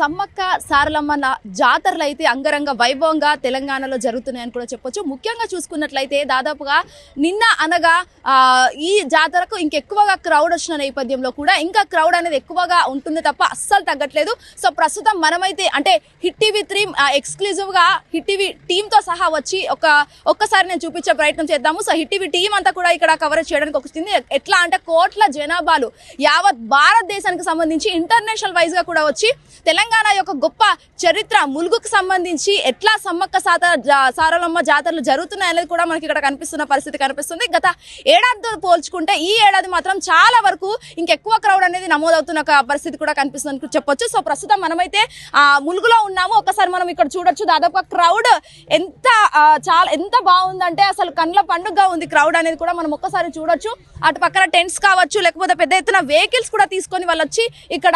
సమ్మక్క సారలమ్మ జాతరలు అయితే అంగరంగ వైభవంగా తెలంగాణలో జరుగుతున్నాయని కూడా చెప్పొచ్చు. ముఖ్యంగా చూసుకున్నట్లయితే దాదాపుగా నిన్న అనగా ఈ జాతరకు ఇంకెక్కువగా క్రౌడ్ వచ్చిన నేపథ్యంలో కూడా ఇంకా క్రౌడ్ అనేది ఎక్కువగా ఉంటుంది తప్ప అస్సలు తగ్గట్లేదు. సో ప్రస్తుతం మనమైతే అంటే హిట్ టీవీ 3 ఎక్స్క్లూజివ్గా హిట్ టీవీ టీంతో సహా వచ్చి ఒక్కసారి నేను చూపించే ప్రయత్నం చేద్దాము. సో హిట్ టీవీ టీం అంతా కూడా ఇక్కడ కవరేజ్ చేయడానికి వస్తుంది. ఎట్లా అంటే కోట్ల జనాభాలు యావత్ భారతదేశానికి సంబంధించి ఇంటర్నేషనల్ వైజ్ గా కూడా వచ్చి తెలంగాణ యొక్క గొప్ప చరిత్ర ములుగుకు సంబంధించి ఎట్లా సమ్మక్క సారలమ్మ జాతరలు జరుగుతున్నాయి అనేది కూడా మనకి ఇక్కడ కనిపిస్తున్న పరిస్థితి కనిపిస్తుంది. గత ఏడాదితో పోల్చుకుంటే ఈ ఏడాది మాత్రం చాలా వరకు ఇంకెక్కువ క్రౌడ్ అనేది నమోదవుతున్న పరిస్థితి కూడా కనిపిస్తుంది చెప్పొచ్చు. సో ప్రస్తుతం మనమైతే ములుగులో ఉన్నాము. ఒకసారి మనం ఇక్కడ చూడొచ్చు. దాదాపు క్రౌడ్ ఎంత బాగుందంటే అసలు కండ్ల పండుగగా ఉంది క్రౌడ్ అనేది కూడా మనం ఒక్కసారి చూడొచ్చు. అటు పక్కన టెంట్స్ కావచ్చు, లేకపోతే పెద్ద ఎత్తున వెహికల్స్ కూడా తీసుకొని వాళ్ళు వచ్చి ఇక్కడ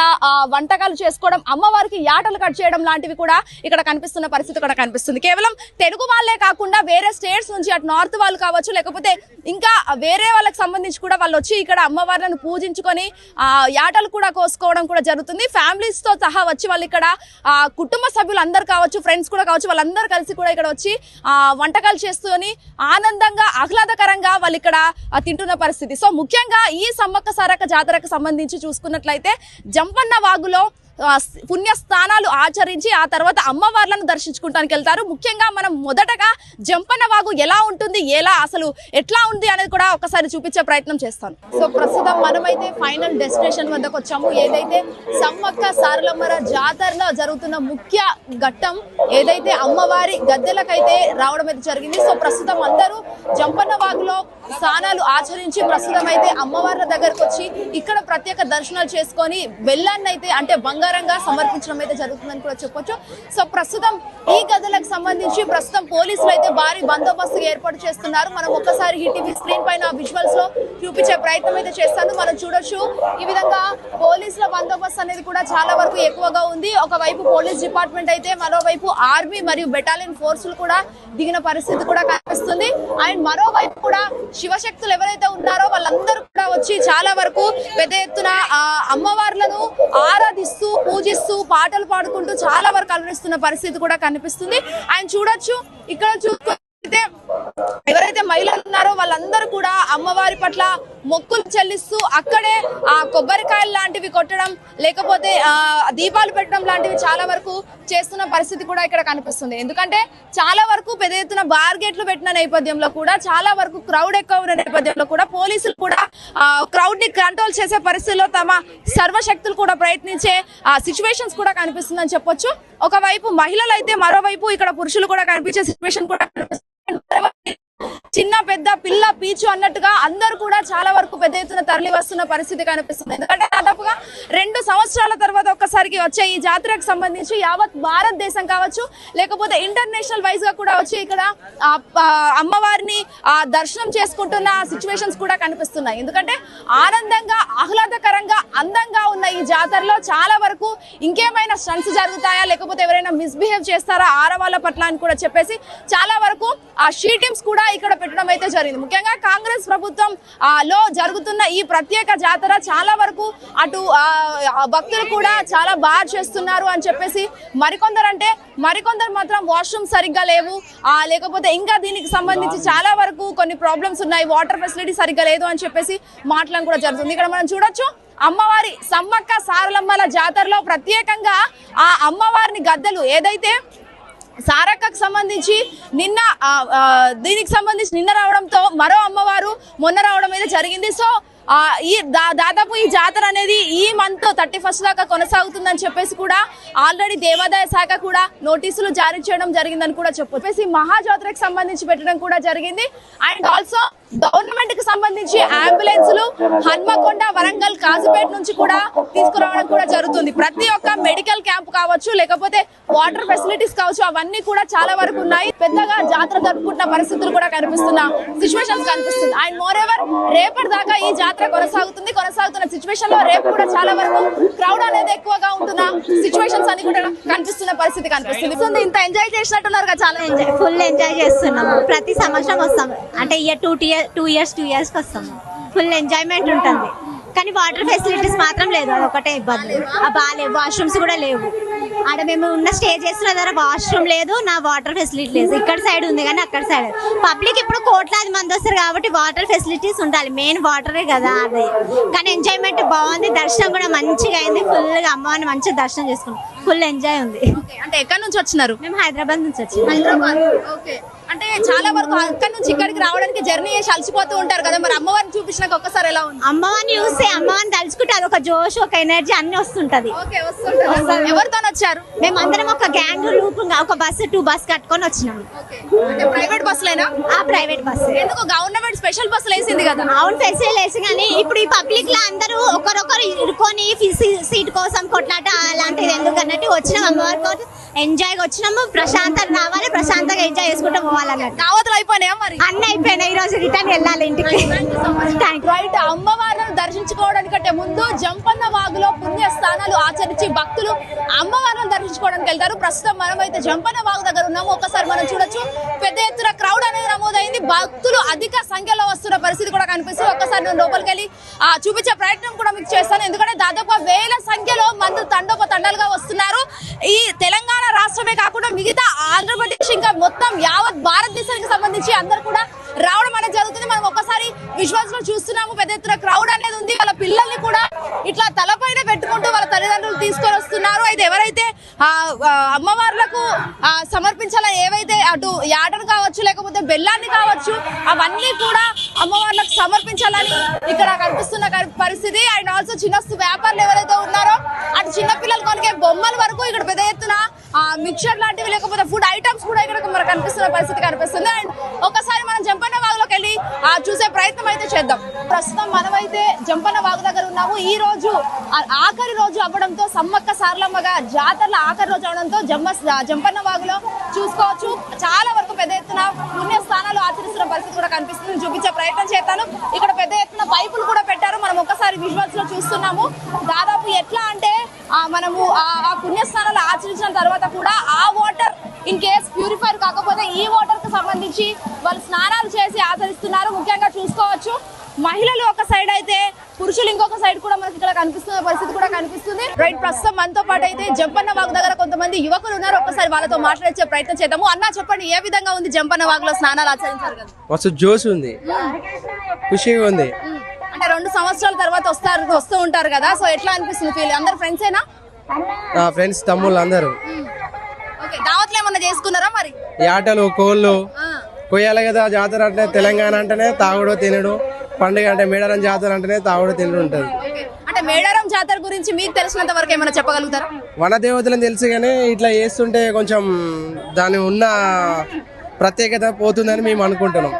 వంటకాలు చేసుకోవడం, అమ్మవారికి యాటలు కట్ చేయడం లాంటివి కూడా ఇక్కడ కనిపిస్తున్న పరిస్థితి కూడా కనిపిస్తుంది. కేవలం తెలుగు వాళ్ళే కాకుండా వేరే స్టేట్స్ నుంచి అటు నార్త్ వాళ్ళు కావచ్చు, లేకపోతే ఇంకా వేరే వాళ్ళకి సంబంధించి కూడా వాళ్ళు వచ్చి ఇక్కడ అమ్మవార్లను పూజించుకొని యాటలు కూడా కోసుకోవడం కూడా జరుగుతుంది. ఫ్యామిలీస్ తో సహా వచ్చి వాళ్ళు ఇక్కడ కుటుంబ సభ్యులు అందరు కావచ్చు, ఫ్రెండ్స్ కూడా కావచ్చు, వాళ్ళందరూ కలిసి కూడా ఇక్కడ వచ్చి వంటకాలు చేసుకొని ఆనందంగా ఆహ్లాదకరంగా వాళ్ళు ఇక్కడ తింటున్న పరిస్థితి. సో ముఖ్యంగా ఈ సమ్మక్క సారక్క జాతరకు సంబంధించి చూసుకున్నట్లయితే జంపన్న వాగులో పుణ్య స్థానాలు ఆచరించి ఆ తర్వాత అమ్మవార్లను దర్శించుకుంటానికి వెళ్తారు. ముఖ్యంగా మనం మొదటగా జంపన్న వాగు ఎలా ఉంటుంది, అసలు ఎట్లా ఉంది అనేది కూడా ఒకసారి చూపించే ప్రయత్నం చేస్తాను. సో ప్రస్తుతం మనమైతే ఫైనల్ డెస్టినేషన్ వద్దకు వచ్చాము. ఏదైతే సమ్మక్క సారలమ్మ జాతరలో జరుగుతున్న ముఖ్య ఘట్టం ఏదైతే అమ్మవారి గద్దెలకైతే రావడం అయితే జరిగింది. సో ప్రస్తుతం అందరూ జంపన్న వాగులో స్నానాలు ఆచరించి ప్రస్తుతం అయితే అమ్మవార్ల దగ్గరకు వచ్చి ఇక్కడ ప్రత్యేక దర్శనాలు చేసుకొని వెళ్ళాన్ని అయితే అంటే బంగారంగా సమర్పించడం అయితే జరుగుతుందని కూడా చెప్పొచ్చు. సో ప్రస్తుతం ఈ గదులకు సంబంధించి ప్రస్తుతం పోలీసులు అయితే భారీ బందోబస్తు ఏర్పాటు చేస్తున్నారు. మనం ఒక్కసారి హిట్ టీవీ స్క్రీన్ పైన విజువల్స్ లో చూపించే ప్రయత్నం అయితే చేస్తాను. మనం చూడొచ్చు ఈ విధంగా పోలీసుల బందోబస్తు అనేది కూడా చాలా వరకు ఎక్కువగా ఉంది. ఒకవైపు పోలీస్ డిపార్ట్మెంట్ అయితే మరోవైపు ఆర్మీ మరియు బెటాలియన్ ఫోర్సులు కూడా దిగిన పరిస్థితి కూడా కనిపిస్తుంది. అండ్ మరోవైపు కూడా శివశక్తులు ఎవరైతే ఉన్నారో వాళ్ళందరూ కూడా వచ్చి చాలా వరకు పెద్ద ఎత్తున అమ్మవార్లను ఆరాధిస్తూ పూజిస్తూ పాటలు పాడుకుంటూ చాలా వరకు అలరిస్తున్న పరిస్థితి కూడా కనిపిస్తుంది. ఆయన చూడొచ్చు ఇక్కడ చూస్తే ఎవరైతే మహిళలు ఉన్నారో వాళ్ళందరూ కూడా అమ్మవారి పట్ల మొక్కులు చెల్లిస్తూ అక్కడే కొబ్బరికాయలు లాంటివి కొట్టడం, లేకపోతే దీపాలు పెట్టడం లాంటివి చాలా వరకు చేస్తున్న పరిస్థితి కూడా ఇక్కడ కనిపిస్తుంది. ఎందుకంటే చాలా వరకు పెద్ద ఎత్తున బార్గేట్లు పెట్టిన నేపథ్యంలో కూడా చాలా వరకు క్రౌడ్ ఎక్కువ ఉన్న నేపథ్యంలో కూడా పోలీసులు కూడా క్రౌడ్ ని కంట్రోల్ చేసే పరిస్థితిలో తమ సర్వశక్తులు కూడా ప్రయత్నించే సిచ్యువేషన్స్ కూడా కనిపిస్తుందని చెప్పొచ్చు. ఒకవైపు మహిళలు అయితే మరోవైపు ఇక్కడ పురుషులు కూడా కనిపించే సిచ్యువేషన్ కూడా కనిపిస్తుంది. చిన్న పెద్ద పిల్ల పీచు అన్నట్టుగా అందరూ కూడా చాలా వరకు పెద్ద ఎత్తున తరలి వస్తున్న పరిస్థితి కనిపిస్తుంది. ఎందుకంటే దాదాపుగా 2 సంవత్సరాల తర్వాత ఒక్కసారికి వచ్చే ఈ జాతరకు సంబంధించి యావత్ భారతదేశం కావచ్చు, లేకపోతే ఇంటర్నేషనల్ వైజ్ గా కూడా వచ్చి ఇక్కడ అమ్మవారిని దర్శనం చేసుకుంటున్న సిచ్యువేషన్స్ కూడా కనిపిస్తున్నాయి. ఎందుకంటే ఆనందంగా ఆహ్లాదకరంగా అందంగా ఉన్న ఈ జాతరలో చాలా వరకు ఇంకేమైనా స్టంట్స్ జరుగుతాయా, లేకపోతే ఎవరైనా మిస్బిహేవ్ చేస్తారా ఆడవాళ్ళ పట్ల అని కూడా చెప్పేసి చాలా వరకు ఆ షీ టీమ్స్ కూడా ఇక్కడ పెట్టడం అయితే జరిగింది. ముఖ్యంగా కాంగ్రెస్ ప్రభుత్వం లో జరుగుతున్న ఈ ప్రత్యేక జాతర చాలా వరకు అటు భక్తులు కూడా చాలా బాగా చేస్తున్నారు అని చెప్పేసి మరికొందరు మాత్రం వాష్రూమ్ సరిగ్గా లేవు, లేకపోతే ఇంకా దీనికి సంబంధించి చాలా వరకు కొన్ని ప్రాబ్లమ్స్ ఉన్నాయి, వాటర్ ఫెసిలిటీ సరిగ్గా లేదు అని చెప్పేసి మాట్లాడడం కూడా జరుగుతుంది. ఇక్కడ మనం చూడొచ్చు అమ్మవారి సమ్మక్క సారలమ్మల జాతరలో ప్రత్యేకంగా ఆ అమ్మవారిని గద్దెలు ఏదైతే సారక్కకు సంబంధించి దీనికి సంబంధించి నిన్న రావడంతో మరో అమ్మవారు మొన్న రావడం అయితే జరిగింది. సో దాదాపు ఈ జాతర అనేది ఈ మంత్ 31 దాకా కొనసాగుతుందని చెప్పేసి కూడా ఆల్రెడీ దేవాదాయ శాఖ కూడా నోటీసులు జారీ చేయడం జరిగిందని కూడా చెప్పేసి మహాజాతరకు సంబంధించి పెట్టడం కూడా జరిగింది. అండ్ ఆల్సో గవర్నమెంట్ కి సంబంధించి అంబులెన్సులు హన్మకొండ, వరంగల్, కాజుపేట నుంచి కూడా తీసుకురావడం కూడా జరుగుతుంది. ప్రతి ఒక్క మెడికల్ క్యాంప్ కావచ్చు, లేకపోతే వాటర్ ఫెసిలిటీస్ కావచ్చు, అవన్నీ కూడా చాలా వరకు ఉన్నాయి. పెద్దగా జాతర జరుపుకుంటున్న పరిస్థితులు కూడా కనిపిస్తున్న సిచ్యువేషన్స్ కనిపిస్తుంది. అండ్ మోర్ ఎవర్ రేపటి దాకా ఈ జాతర కొనసాగుతున్న సిచ్యువేషన్ లో రేపు కూడా చాలా వరకు క్రౌడ్ అనేది ఎక్కువగా ఉంటున్న సిచ్యువేషన్స్ అన్ని కూడా కనిపిస్తున్న పరిస్థితి కనిపిస్తుంది. ఇంత ఎంజాయ్ చేసినట్టున్నారు కదా, చాలా ఫుల్ ఎంజాయ్ చేస్తున్నాము. ప్రతి సంవత్సరం వస్తాము, అంటే 2 years వస్తాము. ఫుల్ ఎంజాయ్మెంట్ ఉంటుంది. కానీ వాటర్ ఫెసిలిటీస్ మాత్రం లేదు, అది ఒకటే ఇబ్బంది. బాగాలేవు, వాష్రూమ్స్ కూడా లేవు. ఆడ మేము ఉన్న స్టే చేస్తున్న దగ్గర వాష్రూమ్ లేదు, నా వాటర్ ఫెసిలిటీ లేదు. ఇక్కడ సైడ్ ఉంది కానీ అక్కడ సైడ్ పబ్లిక్ ఇప్పుడు కోట్లాది మంది వస్తారు కాబట్టి వాటర్ ఫెసిలిటీస్ ఉండాలి, మెయిన్ వాటరే కదా అది. కానీ ఎంజాయ్మెంట్ బాగుంది, దర్శనం కూడా మంచిగా అయింది, ఫుల్గా అమ్మవారిని మంచిగా దర్శనం చేసుకున్నాం, ఫుల్ ఎంజాయ్ ఉంది. అంటే ఎక్కడి నుంచి వచ్చినారు? మేము హైదరాబాద్ నుంచి వచ్చాము. హైదరాబాద్. ఓకే. అంటే చాలా వరకు అక్కడి నుంచి ఇక్కడికి రావడానికి జర్నీ చేసి అలసిపోతూ ఉంటారు కదా, మరి అమ్మవారిని చూపించినాక ఒక్కసారి ఎలా ఉంది? అమ్మవారిని చూస్తే అమ్మవారిని తలుచుకుంటే అది ఒక జోష్, ఒక ఎనర్జీ అన్ని వస్తుంటది. ఓకే, వస్తుంటారు. ఎవరితో వచ్చారు? మేము అందరం ఒక గ్యాంగ్ రూప్ ఒక బస్సు 2 బస్ కట్టుకొని వచ్చినాము. అంటే ప్రైవేట్ బస్సులేనా? ఆ ప్రైవేట్ బస్సు. ఎందుకు గవర్నమెంట్ స్పెషల్ బస్సులు వేసింది కదా? అవును, ఫెసిలిటీ వేసి, కానీ ఇప్పుడు ఈ పబ్లిక్ లో అందరూ ఒకరొకరు ఇరుకొని సీట్ కోసం కొట్లాట అలాంటిది ఎందుకు అన్నట్టు వచ్చినాం. అమ్మవారి కోసం ఎంజాయ్ వచ్చినాము, ప్రశాంతంగా రావాలి, ప్రశాంతంగా ఎంజాయ్ చేసుకుంటూ పోవాలన్నట్టు. దావతులు అయిపోయినాయా మరి? అన్నీ అయిపోయినాయి, ఈ రోజు రిటర్న్ వెళ్ళాలి ఇంటికి. రైట్. అమ్మవారిని దర్శించుకోవడానికంటే ముందు జంపన్న వాగులో పుణ్య స్థానాలు ఆచరించి భక్తులు అమ్మవారిని దర్శించుకోవడానికి వెళ్తారు. ప్రస్తుతం మనమైతే జంపన్న వాగు దగ్గర ఉన్నాము. ఒకసారి మనం చూడొచ్చు, పెద్ద ఎత్తున క్రౌడ్ అనేది నమోదైంది, భక్తులు అధిక సంఖ్యలో వస్తున్న పరిస్థితి కూడా కనిపిస్తుంది. ఒక్కసారి నేను లోపలికి వెళ్ళి చూపించే ప్రయత్నం కూడా మీకు చేస్తాను, ఎందుకంటే దాదాపు వేల సంఖ్యలో మంది తండోపతండాలుగా వస్తున్నారు. ఈ తెలంగాణ రాష్ట్రమే కాకుండా మిగతా ఆంధ్రప్రదేశ్ ఇంకా మొత్తం యావత్ భారతదేశానికి సంబంధించి అందరూ కూడా రావడం అనేది జరుగుతుంది. మనం ఒక్కసారి విజువల్స్ లో చూస్తున్నాము, పెద్ద ఎత్తున క్రౌడ్ అనేది ఉంది. వాళ్ళ పిల్లల్ని కూడా ఇట్లా తలపైన పెట్టుకుంటూ వాళ్ళ తల్లిదండ్రులు తీసుకొని వస్తున్నారు. అయితే ఎవరైతే అమ్మవార్లకు సమర్పించాలని ఏవైతే అటు యాటను కావచ్చు లేకపోతే బెల్లాన్ని కావచ్చు అవన్నీ కూడా అమ్మవార్లకు సమర్పించాలని ఇక్కడ కనిపిస్తున్న పరిస్థితి. అండ్ ఆల్సో చిన్న వ్యాపారులు ఎవరైతే ఉన్నారో అటు చిన్న పిల్లలు కొనికే బొమ్మల వరకు ఇక్కడ పెద్ద ఎత్తున మిక్చర్ లాంటివి లేకపోతే ఫుడ్ ఐటమ్స్ కూడా ఇక్కడ మనకు కనిపిస్తున్న పరిస్థితి కనిపిస్తుంది. అండ్ ఒకసారి మనం జంపన్న వాగులోకి వెళ్ళి చూసే ప్రయత్నం అయితే చేద్దాం. ప్రస్తుతం మనమైతే జంపన్న వాగు దగ్గర ఉన్నాము. ఈ రోజు ఆఖరి రోజు అవ్వడంతో సమ్మక్క సారలమ్మగా జాతరల ఆఖరి రోజు అవడంతో జంపన్న వాగులో చూసుకోవచ్చు చాలా వరకు పెద్ద ఎత్తున పుణ్య స్థానాలు ఆచరిస్తున్న పరిస్థితి కూడా కనిపిస్తుంది. చూపించే ప్రయత్నం చేస్తాను. ఇక్కడ పెద్ద ఎత్తున పైపులు కూడా పెట్టారు, మనం ఒకసారి విజువల్స్ లో చూస్తున్నాము. దాదాపు ఎట్లా అంటే మనము ఆ పుణ్యస్థానాలు ఆచరించిన తర్వాత కూడా ఆ వాటర్ ఇన్ కేస్ ప్యూరిఫైర్ కాకపోతే ఈ వాటర్ కు సంబంధించి వాళ్ళు స్నానాలు చేసి ఆచరిస్తున్నారు. ముఖ్యంగా చూసుకోవచ్చు మహిళలు ఒక సైడ్ అయితే పురుషులు ఇంకొక సైడ్ కూడా మనకి ఇక్కడ కనిపిస్తున్న పరిస్థితి కూడా కనిపిస్తుంది. రైట్, ప్రస్తుతం మనతో పాటు అయితే జంపన్న వాగు దగ్గర కొంతమంది యువకులు ఉన్నారు. ఒకసారి వాళ్ళతో మాట్లాడే ప్రయత్నం చేద్దాము. అన్న చెప్పండి, ఏ విధంగా ఉంది జంపన్న వాగులో స్నానాలు ఆచరించారు కదా? మస్తు జోష్ ఉంది, ఖుషిగా ఉంది. అంటే 2 సంవత్సరాల తర్వాత వస్తూ ఉంటారు కదా, సో ఎట్లా అనిపిస్తుంది ఫీల్? అందరు ఫ్రెండ్సేనా? ఫ్రెండ్స్, తమ్ముళ్ళు అందరూ. ఓకే, దావత్లు ఏమన్నా చేసుకున్నారా మరి? ఈ ఆటలు కోళ్ళు కొయ్యాలి కదా. జాతర అంటే తెలంగాణ అంటేనే తాగుడు తినడు, పండుగ అంటే మేడారం జాతర అంటేనే తాగుడు తినడు ఉంటది. అంటే మేడారం జాతర గురించి మీకు తెలిసినంత వరకు ఏమైనా చెప్పగలుగుతారా? వన దేవతలను తెలుసు కానీ ఇట్లా చేస్తుంటే కొంచెం దాని ఉన్న ప్రత్యేకత పోతుందని మేము అనుకుంటున్నాం.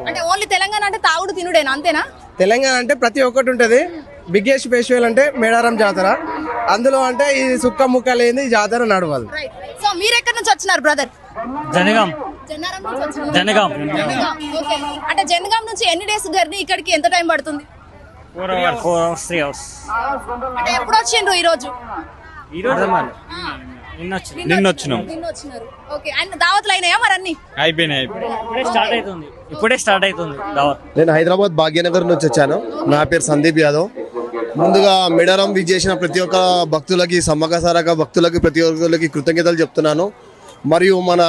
అంటే ఓన్లీ తెలంగాణ అంటే తాగుడు తినుడేనా, అంతేనా? తెలంగాణ అంటే ప్రతి ఒక్కటి ఉంటది. బిగ్గెస్ట్ ఫెస్టివల్ అంటే మేడారం జాతర, అందులో అంటే ఈ సుక్క ముక్క లేని జాతర నడవదు. సో మీరు ఎక్కడి నుంచి వచ్చినారు బ్రదర్? జనగాం. ఓకే, అంటే జనగాం నుంచి ఎన్ని డేస్ జర్నీ ఇక్కడికి ఎంత టైం పడుతుంది? 4 hours 3 hours. అంటే ఎప్పుడు వచ్చిండ్రు ఈ రోజు? నిన్న వచ్చినాం. ఓకే, అండ్ దావత్లు అయినాయా మరి? అన్ని అయిపోయినాయి, ఇప్పుడే స్టార్ట్ అవుతుంది దావత్. నేను హైదరాబాద్ భాగ్యనగర్ నుంచి వచ్చాను. నా పేరు సందీప్ యాదవ్. ముందుగా మేడారం విచ్చేసిన ప్రతి ఒక్క భక్తులకి, సమ్మక్క సారక్క భక్తులకి, ప్రతి ఒక్కరికి కృతజ్ఞతలు చెప్తున్నాను. మరియు మన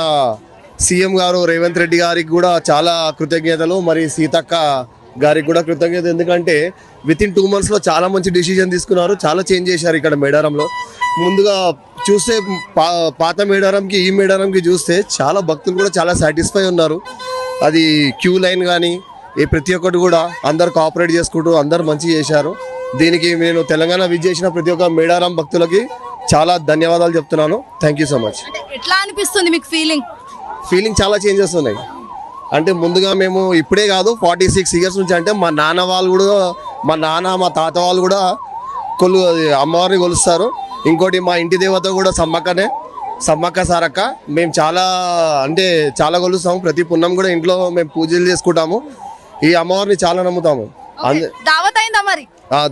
సీఎం గారు రేవంత్ రెడ్డి గారికి కూడా చాలా కృతజ్ఞతలు, మరి సీతక్క గారికి కూడా కృతజ్ఞత. ఎందుకంటే వితిన్ 2 months లో చాలా మంచి డిసిజన్ తీసుకున్నారు, చాలా చేంజ్ చేశారు ఇక్కడ మేడారంలో. ముందుగా చూస్తే పాత మేడారంకి ఈ మేడారంకి చూస్తే చాలా భక్తులు కూడా చాలా సాటిస్ఫై ఉన్నారు. అది క్యూ లైన్ కానీ ప్రతి ఒక్కటి కూడా అందరు కోఆపరేట్ చేసుకుంటూ అందరు మంచి చేశారు. దీనికి నేను తెలంగాణ విచ్చేసిన ప్రతి ఒక్క మేడారం భక్తులకి చాలా ధన్యవాదాలు చెప్తున్నాను. Thank you so much. ఎట్లా అనిపిస్తుంది మీకు ఫీలింగ్ చాలా చేంజెస్ ఉన్నాయి. అంటే ముందుగా మేము ఇప్పుడే కాదు 46 years నుంచి, అంటే మా నాన్న వాళ్ళు కూడా, మా నాన్న మా తాత వాళ్ళు కూడా అమ్మవారిని కొలుస్తారు. ఇంకోటి మా ఇంటి దేవత కూడా సమ్మక్క సారక్క. మేము చాలా కొలుస్తాము. ప్రతి పున్నం కూడా ఇంట్లో మేము పూజలు చేసుకుంటాము. ఈ అమ్మవారిని చాలా నమ్ముతాము. దావత్ అయిందా మరి?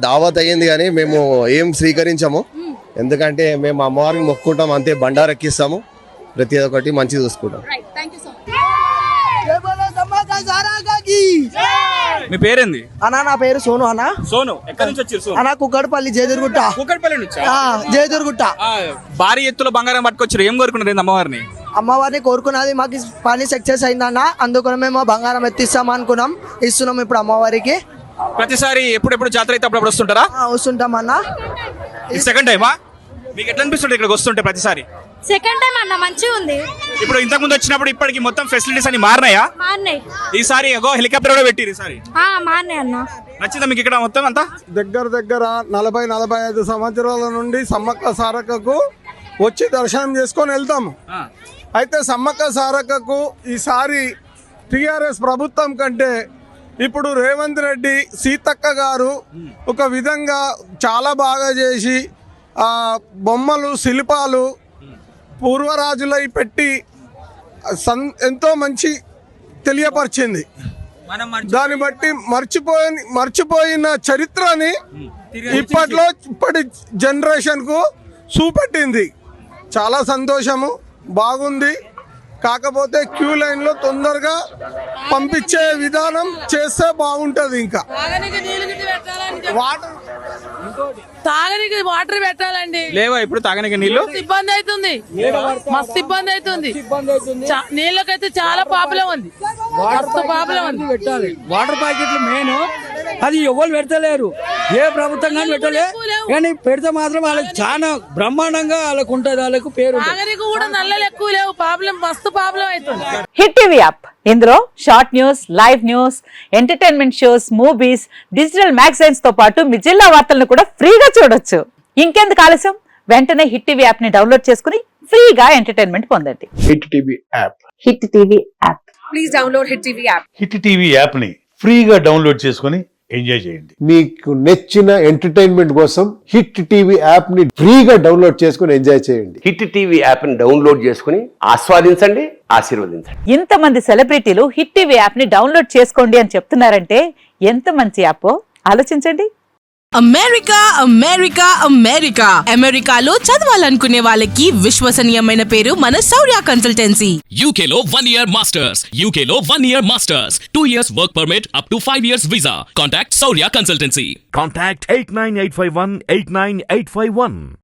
దావత్ అయ్యింది కానీ మేము ఏం స్వీకరించాము, ఎందుకంటే మేము అమ్మవారిని మొక్కుకుంటాం అంతే. బండారు ఎక్కిస్తాము, ప్రతి ఒక్కటి మంచిగా చూసుకుంటాం. మీ పేరేంది? అన్నా నా పేరు సోను అన్న. సోను. ఎక్కడి నుంచి వచ్చారు సోను? అన్న కుక్కడపల్లి జయదుర్గుట్ట. కూకట్పల్లి నుంచి. జయదుర్గుట్ట. భారీ ఎత్తులో బంగారం పట్టుకొచ్చారు. ఏం కోరుకున్నారు ఏంది అమ్మవారిని? అమ్మవారిని కోరుకున్నది మాకు పని సక్సెస్ అయిందన్న, అందుకని మేము బంగారం ఎత్తిస్తాం అనుకున్నాం, ఇస్తున్నాం ఇప్పుడు అమ్మవారికి. ప్రతిసారి ఎప్పుడెప్పుడు జాతర అయితే అప్పుడు వస్తుంటారా? వస్తుంటాం అన్న. సెకండ్ టైమా? మీకు ఎట్లా అనిపిస్తుంది ఇక్కడికి వస్తుంటే ప్రతిసారి? సెకండ్ టైం అన్న మంచిగా ఉంది. ఇప్పుడు ఇంతకు ముందు వచ్చినప్పుడు ఇప్పటికి మొత్తం ఫెసిలిటీస్ అన్ని మారినాయా? మారినాయి. ఈసారి హెలికాప్టర్ కూడా పెట్టిరు ఈసారి. మారినాయి అన్న. నచ్చిందా మీకు ఇక్కడ మొత్తం అంతా? దగ్గర 40-45 సంవత్సరాల నుండి సమ్మక్క సారక్కకు వచ్చి దర్శనం చేసుకొని వెళ్తాము. అయితే సమ్మక్క సారక్కకు ఈసారి టిఆర్ఎస్ ప్రభుత్వం కంటే ఇప్పుడు రేవంత్ రెడ్డి సీతక్క గారు ఒక విధంగా చాలా బాగా చేసి బొమ్మలు శిల్పాలు పూర్వరాజులై పెట్టి ఎంతో మంచి తెలియపరిచింది. దాన్ని బట్టి మర్చిపోయిన చరిత్రని ఇప్పటి జనరేషన్కు చూపెట్టింది. చాలా సంతోషము, బాగుంది. కాకపోతే క్యూ లైన్లో తొందరగా పంపించే విధానం చేస్తే బాగుంటుంది. ఇంకా తాగనికి వాటర్ పెట్టాలండి. లేవా ఇప్పుడు తాగనికి నీళ్లు? ఇబ్బంది అవుతుంది, మస్తు ఇబ్బంది అవుతుంది. నీళ్ళకైతే చాలా ప్రాబ్లం ఉంది, ప్రాబ్లం ఉంది. పెట్టాలి వాటర్ ప్యాకెట్లు మెయిన్, అది ఎవరు పెడతలేరు, ఏ ప్రభుత్వం కానీ పెట్టలే. కానీ పెడితే మాత్రం వాళ్ళకి చాలా బ్రహ్మాండంగా వాళ్ళకు ఉంటుంది, వాళ్ళకు పేరు. తాగనికి కూడా నల్లలు ఎక్కువ లేవు, ప్రాబ్లం మస్తు ప్రాబ్లం అవుతుంది. హిట్ టీవీ యాప్, ఇందులో short news, live news, entertainment shows, movies, digital magazines తో పాటు మీ జిల్లా వార్తలను కూడా ఫ్రీగా చూడొచ్చు. ఇంకెందుకు ఆలస్యం, వెంటనే హిట్ టీవీ యాప్ ని డౌన్లోడ్ చేసుకుని ఫ్రీగా ఎంటర్టైన్మెంట్ పొందండి. Hit TV app. Hit TV app. Please download hit TV app. Hit TV app ని ఫ్రీగా డౌన్లోడ్ చేసుకుని ఎంజాయ్ చేయండి. మీకు నచ్చిన ఎంటర్టైన్మెంట్ కోసం హిట్ టీవీ యాప్ ని ఫ్రీగా డౌన్లోడ్ చేసుకుని ఎంజాయ్ చేయండి. హిట్ టీవీ యాప్ ని డౌన్లోడ్ చేసుకుని ఆస్వాదించండి, ఆశీర్వదించండి. ఇంతమంది సెలబ్రిటీలు హిట్ టీవీ యాప్ ని డౌన్లోడ్ చేసుకోండి అని చెప్తున్నారంటే ఎంత మంచి యాప్ ఆలోచించండి. అమెరికా అమెరికా అమెరికా అమెరికాలో చదవాలనుకునే వాళ్ళకి విశ్వసనీయమైన పేరు మన శౌర్య కన్సల్టెన్సీ. UK లో 1 year masters, UK లో 1 year masters, 2 years work permit up to 5 years visa. Contact Saurya Consultancy. Contact 89851 89851.